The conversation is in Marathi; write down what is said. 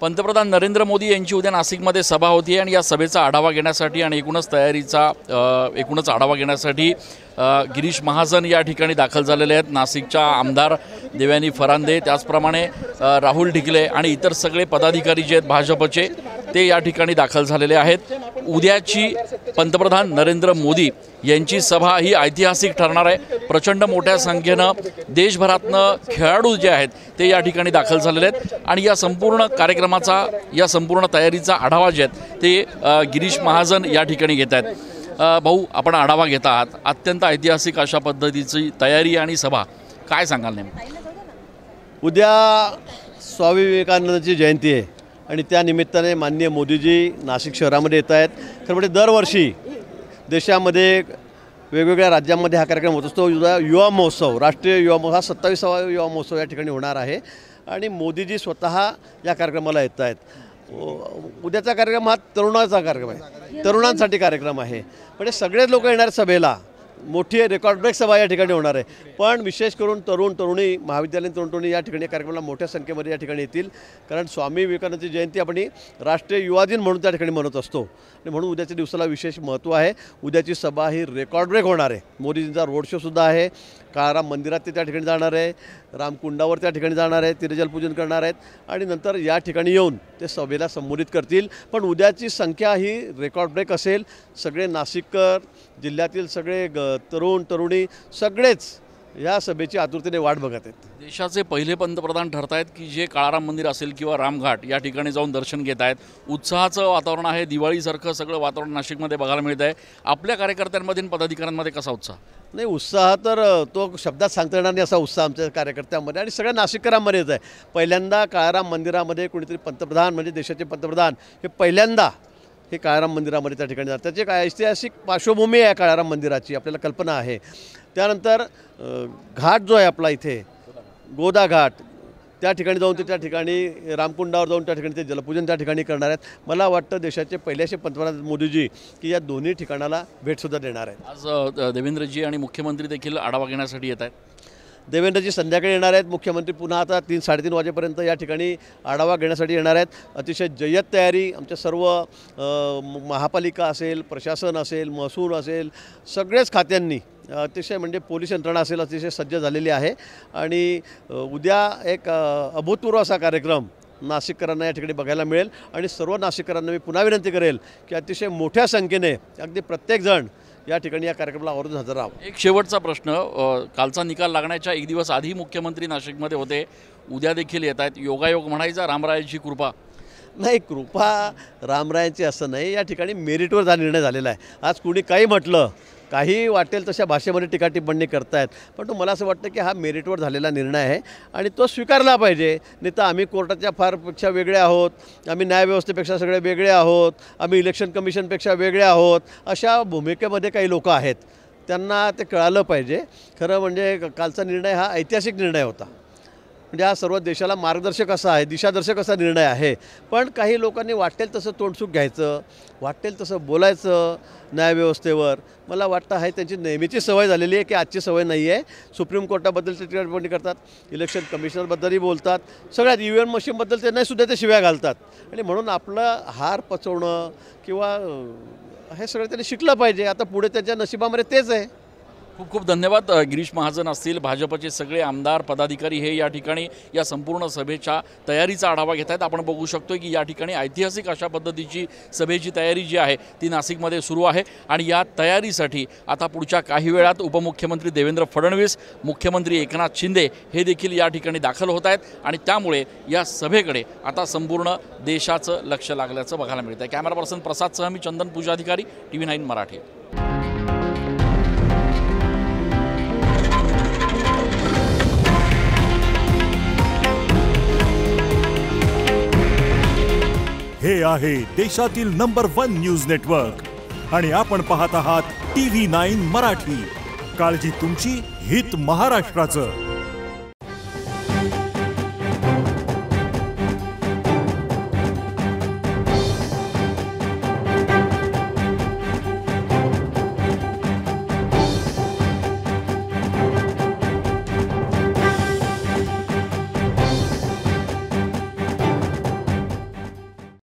पंतप्रधान नरेंद्र मोदी यांची उद्या नाशिकमध्ये सभा होती आणि या सभेचा आढावा घेण्यासाठी आणि एकूणच आढावा घेण्यासाठी गिरीश महाजन या ठिकाणी दाखल झालेले आहेत। नाशिकच्या आमदार देवयानी फरांदे, त्याचप्रमाणे राहुल ढिकले आणि इतर सगळे पदाधिकारी जे आहेत भाजपचे ते या ठिकाणी दाखल झालेले आहेत। उद्याची पंतप्रधान नरेंद्र मोदी यांची सभा ही ऐतिहासिक ठरणार आहे। प्रचंड मोठ्या संख्येनं देशभरातनं खेळाडू जे आहेत ते या ठिकाणी दाखल झालेले आहेत आणि या संपूर्ण कार्यक्रमाचा, या संपूर्ण तयारीचा आढावा जे आहेत ते गिरीश महाजन या ठिकाणी घेत आहेत। भाऊ, आपण आढावा घेत आहात, अत्यंत ऐतिहासिक अशा पद्धतीची तयारी आणि सभा, काय सांगाल नेमकं? उद्या स्वामी विवेकानंदांची जयंती आहे आणि त्या निमित्ताने माननीय मोदीजी नाशिक शहरामध्ये येत आहेत। खरं म्हणजे दरवर्षी देशामध्ये वेगवेगळ्या राज्यांमध्ये हा कार्यक्रम होत असतो। युवा महोत्सव, राष्ट्रीय युवा महोत्सव, हा 27वा युवा महोत्सव या ठिकाणी होणार आहे आणि मोदीजी स्वतः या कार्यक्रमाला येत आहेत। उद्याचा कार्यक्रम हा तरुणाचा कार्यक्रम आहे, तरुणांसाठी कार्यक्रम आहे। म्हणजे सगळेच लोक येणार सभेला, मोठी रेकॉर्ड ब्रेक सभा या ठिकाणी होणार आहे। पण विशेष करून तरुण तरुणी, महाविद्यालयीन तरुण तरुणी या ठिकाणी कार्यक्रमाला मोठ्या संख्येमध्ये या ठिकाणी येतील, कारण स्वामी विवेकानंदांची जयंती आपण राष्ट्रीय युवा दिन म्हणून त्या ठिकाणी मनवत असतो आणि म्हणून उद्याच्या दिवसाला विशेष महत्त्व आहे। उद्याची सभा ही रेकॉर्ड ब्रेक होणार आहे। मोदीजींचा रोड शोसुद्धा आहे, काळाराम मंदिरात ते त्या ठिकाणी जाणार आहे, रामकुंडावर त्या ठिकाणी जाणार आहे, तिरजलपूजन करणार आहेत आणि नंतर या ठिकाणी येऊन ते सभेला संबोधित करतील। पण उद्याची संख्या ही रेकॉर्ड ब्रेक असेल। सगळे नाशिककर, जिल्ह्यातील सगळे तरुण तरुणी सगळेच या सभेची आतुरतेने वाट बघत आहेत। देशाचे पहिले पंतप्रधान ठरत आहेत की जे काळाराम मंदिर असेल किंवा रामघाट या ठिकाणी जाऊन दर्शन घेत आहेत। उत्साहाचं वातावरण आहे, दिवाळीसारखं सगळं वातावरण नाशिकमध्ये बघायला मिळत आहे। आपल्या कार्यकर्त्यांमध्ये आणि पदाधिकाऱ्यांमध्ये कसा उत्साह? नाही, उत्साह तर तो शब्दात सांगता येणार नाही असा उत्साह आमच्या कार्यकर्त्यांमध्ये आणि सगळ्या नाशिककरांमध्येच आहे। पहिल्यांदा काळाराम मंदिरामध्ये कोणीतरी पंतप्रधान, म्हणजे देशाचे पंतप्रधान हे पहिल्यांदा हे काळाराम मंदिरामध्ये त्या ठिकाणी जातात। त्याची काय ऐतिहासिक पार्श्वभूमी आहे काळाराम मंदिराची, आपल्याला कल्पना आहे। त्यानंतर घाट जो आहे आपला इथे गोदा घाट, त्या ठिकाणी जाऊन ते त्या ठिकाणी रामकुंडावर जाऊन त्या ठिकाणी ते जलपूजन त्या ठिकाणी करणार आहेत। मला वाटतं देशाचे पहिले असे पंतप्रधान मोदीजी की या दोन्ही ठिकाणाला भेटसुद्धा देणार आहेत। आज देवेंद्रजी आणि मुख्यमंत्री देखील आढावा घेण्यासाठी येत आहेत। देवेंद्रजी संध्याकाळी येणार आहेत, मुख्यमंत्री पुन्हा आता 3-3:30 वाजेपर्यंत या ठिकाणी आढावा घेण्यासाठी येणार आहेत। अतिशय जय्यत तयारी आमच्या सर्व महापालिका असेल, प्रशासन असेल, महसूल असेल, सगळेच खात्यांनी अतिशय, म्हणजे पोलीस यंत्रणा असेल, अतिशय सज्ज झालेली आहे आणि उद्या एक अभूतपूर्व असा कार्यक्रम नाशिककरांना या ठिकाणी बघायला मिळेल आणि सर्व नाशिककरांना मी पुन्हा विनंती करेल की अतिशय मोठ्या संख्येने अगदी प्रत्येकजण या ठिकाणी या कार्यक्रमाला आवर्जून हजर राहावं। एक शेवटचा प्रश्न, कालचा निकाल लागण्याच्या एक दिवस आधी मुख्यमंत्री नाशिकमध्ये होते, उद्या देखील येत आहेत, योगायोग म्हणायचा, रामरायाची कृपा? नाही, कृपा रामरायांची असं नाही, या ठिकाणी मेरिटवर हा निर्णय झालेला आहे। आज कुणी काही म्हटलं, काही वाटेल तशा भाषेमध्ये टीका टिप्पणी करतायत, पण तो मला असं वाटतं की हा मेरिटवर झालेला निर्णय आहे आणि तो स्वीकारला पाहिजे। नाही तर आम्ही कोर्टाच्या फारपेक्षा वेगळे आहोत, आम्ही न्यायव्यवस्थेपेक्षा सगळे वेगळे आहोत, आम्ही इलेक्शन कमिशनपेक्षा वेगळे आहोत, अशा भूमिकेमध्ये काही लोक आहेत, त्यांना ते कळालं पाहिजे। खरं म्हणजे कालचा निर्णय हा ऐतिहासिक निर्णय होता, म्हणजे हा सर्व देशाला मार्गदर्शक असा आहे, दिशादर्शक असा निर्णय आहे। पण काही लोकांनी वाटेल तसं तोंडसुख घ्यायचं, वाटेल तसं बोलायचं न्यायव्यवस्थेवर, मला वाटतं आहे त्यांची नेहमीची सवय झालेली आहे की आजची सवय नाही आहे। सुप्रीम कोर्टाबद्दल ते टिप्पणी करतात, इलेक्शन कमिशनरबद्दलही बोलतात, सगळ्यात EVM मशीनबद्दल त्यांनासुद्धा ते शिव्या घालतात आणि म्हणून आपलं हार पचवणं किंवा हे सगळं त्यांनी शिकलं पाहिजे। आता पुढे त्यांच्या नशिबामध्ये तेच आहे। खूप खूप धन्यवाद। गिरीश महाजन असतील, भाजपचे सगळे आमदार पदाधिकारी हे या ठिकाणी या संपूर्ण सभेच्या तयारीचा आढावा घेत आहेत। आपण बघू शकतो की या ठिकाणी ऐतिहासिक अशा पद्धतीची सभेची तयारी जी आहे ती नाशिकमध्ये सुरू आहे आणि या तयारीसाठी आता पुढच्या काही वेळात उपमुख्यमंत्री देवेंद्र फडणवीस, मुख्यमंत्री एकनाथ शिंदे हे देखील या ठिकाणी दाखल होत आहेत आणि त्यामुळे या सभेकडे आता संपूर्ण देशाचं लक्ष लागल्याचं बघायला मिळतं आहे। कॅमेरा पर्सन प्रसादसह मी चंदन पूजाधिकारी, TV9 मराठी। हे आहे देशातील नंबर 1 न्यूज नेटवर्क आणि आपण पाहत आहात TV9 मराठी। काळजी तुमची, हित महाराष्ट्राचं।